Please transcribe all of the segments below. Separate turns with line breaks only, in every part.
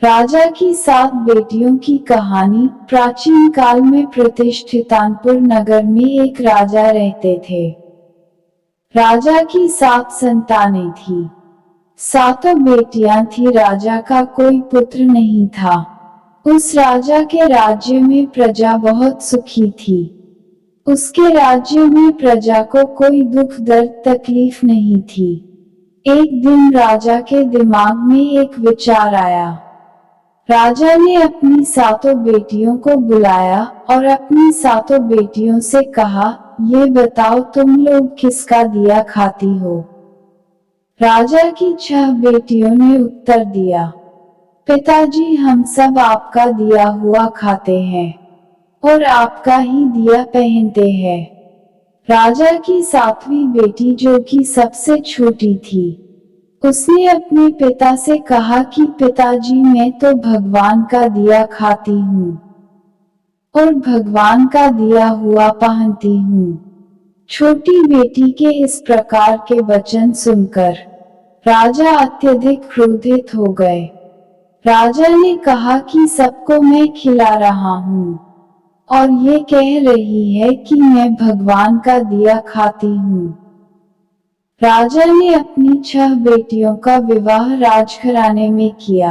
राजा की 7 बेटियों की कहानी। प्राचीन काल में प्रतिष्ठितानपुर नगर में एक राजा रहते थे। राजा की 7 संतानें थी। सातों बेटियां थी। राजा का कोई पुत्र नहीं था। उस राजा के राज्य में प्रजा बहुत सुखी थी। उसके राज्य में प्रजा को कोई दुख दर्द तकलीफ नहीं थी। एक दिन राजा के दिमाग में एक विचार आया। राजा ने अपनी सातों बेटियों को बुलाया और अपनी सातों बेटियों से कहा, ये बताओ तुम लोग किसका दिया खाती हो। राजा की 6 बेटियों ने उत्तर दिया, पिताजी हम सब आपका दिया हुआ खाते हैं और आपका ही दिया पहनते हैं। राजा की 7वीं बेटी जो कि सबसे छोटी थी, उसने अपने पिता से कहा कि पिताजी मैं तो भगवान का दिया खाती हूँ और भगवान का दिया हुआ पहनती हूँ। छोटी बेटी के इस प्रकार के वचन सुनकर राजा अत्यधिक क्रोधित हो गए। राजा ने कहा कि सबको मैं खिला रहा हूँ और ये कह रही है कि मैं भगवान का दिया खाती हूँ। राजा ने अपनी 6 बेटियों का विवाह राजघराने में किया,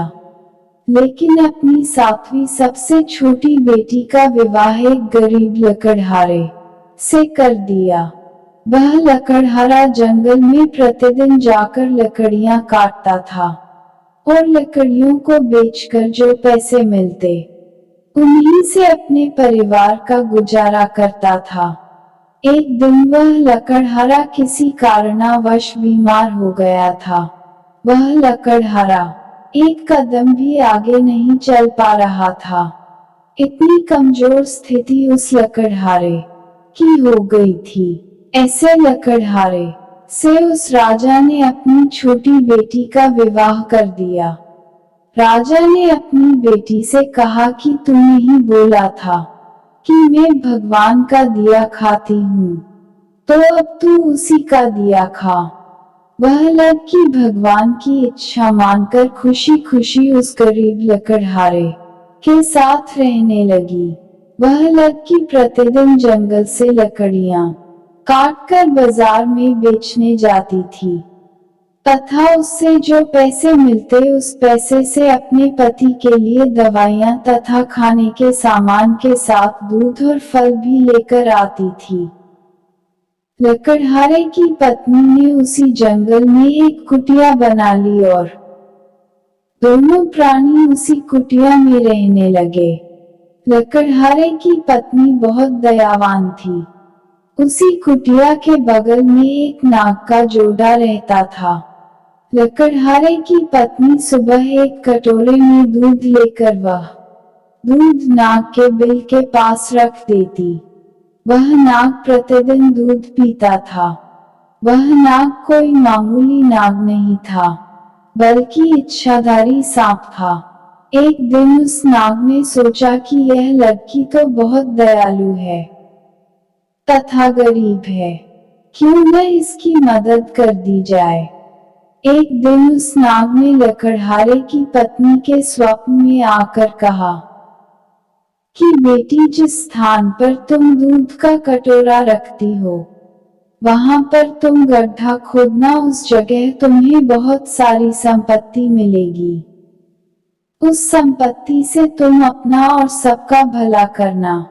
लेकिन अपनी 7वीं सबसे छोटी बेटी का विवाह एक गरीब लकड़हारे से कर दिया। वह लकड़हारा जंगल में प्रतिदिन जाकर लकड़ियां काटता था और लकड़ियों को बेचकर जो पैसे मिलते, उन्हीं से अपने परिवार का गुजारा करता था। एक दिन वह लकड़हारा किसी कारणवश बीमार हो गया था। वह लकड़हारा एक कदम भी आगे नहीं चल पा रहा था। इतनी कमजोर स्थिति उस लकड़हारे की हो गई थी। ऐसे लकड़हारे से उस राजा ने अपनी छोटी बेटी का विवाह कर दिया। राजा ने अपनी बेटी से कहा कि तूने ही बोला था कि मैं भगवान का दिया खाती हूँ, तो अब तू उसी का दिया खा। वह लग कि भगवान की इच्छा मानकर खुशी खुशी उस गरीब लकड़हारे के साथ रहने लगी। वह लग कि प्रतिदिन जंगल से लकड़ियां काटकर बाजार में बेचने जाती थी तथा उससे जो पैसे मिलते उस पैसे से अपने पति के लिए दवाइयां तथा खाने के सामान के साथ दूध और फल भी लेकर आती थी। लकड़हारे की पत्नी ने उसी जंगल में एक कुटिया बना ली और दोनों प्राणी उसी कुटिया में रहने लगे। लकड़हारे की पत्नी बहुत दयावान थी। उसी कुटिया के बगल में एक नाग का जोड़ा रहता था। लकड़हारे की पत्नी सुबह एक कटोरे में दूध लेकर वह दूध नाग के बिल के पास रख देती। वह नाग प्रतिदिन दूध पीता था। वह नाग कोई मामूली नाग नहीं था, बल्कि इच्छाधारी सांप था। एक दिन उस नाग ने सोचा कि यह लड़की तो बहुत दयालु है तथा गरीब है, क्यों न इसकी मदद कर दी जाए। एक दिन उस नाग ने लकड़हारे की पत्नी के स्वप्न में आकर कहा कि बेटी जिस स्थान पर तुम दूध का कटोरा रखती हो, वहां पर तुम गड्ढा खोदना, उस जगह तुम्हें बहुत सारी संपत्ति मिलेगी। उस संपत्ति से तुम अपना और सबका भला करना।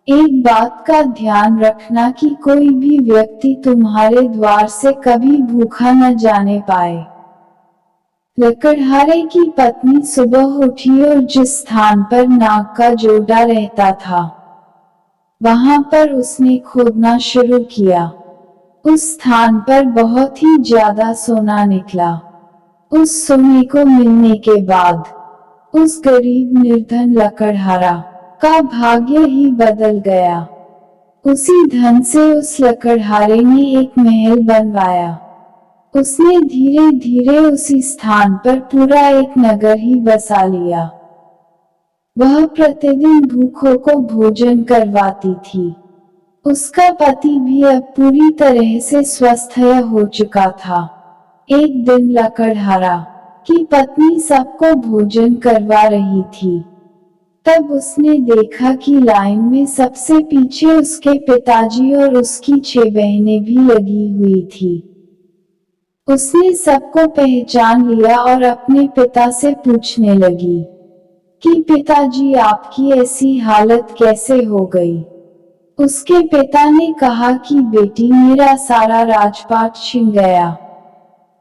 एक बात का ध्यान रखना कि कोई भी व्यक्ति तुम्हारे द्वार से कभी भूखा न जाने पाए। लकड़हारे की पत्नी सुबह उठी और जिस स्थान पर नाग का जोड़ा रहता था, वहां पर उसने खोदना शुरू किया। उस स्थान पर बहुत ही ज्यादा सोना निकला। उस सोने को मिलने के बाद उस गरीब निर्धन लकड़हारा का भाग्य ही बदल गया। उसी धन से उस लकड़हारे ने एक महल बनवाया। उसने धीरे धीरे उसी स्थान पर पूरा एक नगर ही बसा लिया। वह प्रतिदिन भूखों को भोजन करवाती थी। उसका पति भी अब पूरी तरह से स्वस्थ हो चुका था। एक दिन लकड़हारा कि पत्नी सबको भोजन करवा रही थी। तब उसने देखा कि लाइन में सबसे पीछे उसके पिताजी और उसकी 6 बहनें भी लगी हुई थी। उसने सबको पहचान लिया और अपने पिता से पूछने लगी कि पिताजी आपकी ऐसी हालत कैसे हो गई। उसके पिता ने कहा कि बेटी मेरा सारा राजपाट छिन गया।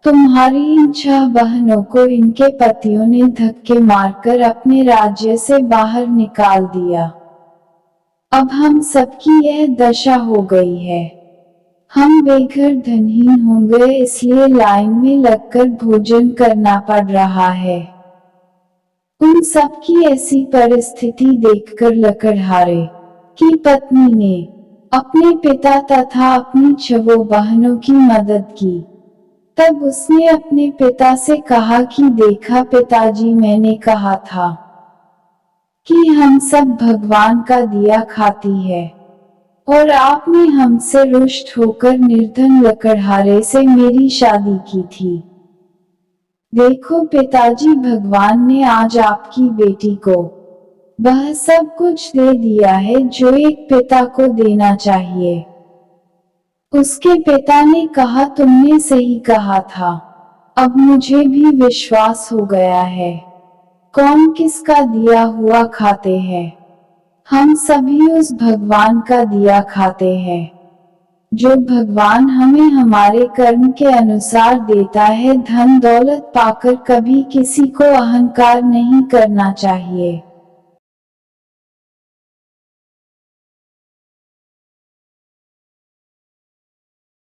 तुम्हारी इन 6 बहनों को इनके पतियों ने धक्के मारकर अपने राज्य से बाहर निकाल दिया। अब हम सबकी यह दशा हो गई है। हम बेघर धनहीन हो गए, इसलिए लाइन में लगकर भोजन करना पड़ रहा है। उन सबकी ऐसी परिस्थिति देखकर लकड़हारे की पत्नी ने अपने पिता तथा अपनी 6 बहनों की मदद की। तब उसने अपने पिता से कहा कि देखा पिताजी, मैंने कहा था कि हम सब भगवान का दिया खाती है, और आपने हमसे रुष्ट होकर निर्धन लकड़हारे से मेरी शादी की थी। देखो पिताजी, भगवान ने आज आपकी बेटी को वह सब कुछ दे दिया है जो एक पिता को देना चाहिए। उसके पिता ने कहा, तुमने सही कहा था। अब मुझे भी विश्वास हो गया है। कौन किसका दिया हुआ खाते हैं? हम सभी उस भगवान का दिया खाते हैं। जो भगवान हमें हमारे कर्म के अनुसार देता है। धन दौलत पाकर कभी किसी को अहंकार नहीं करना चाहिए।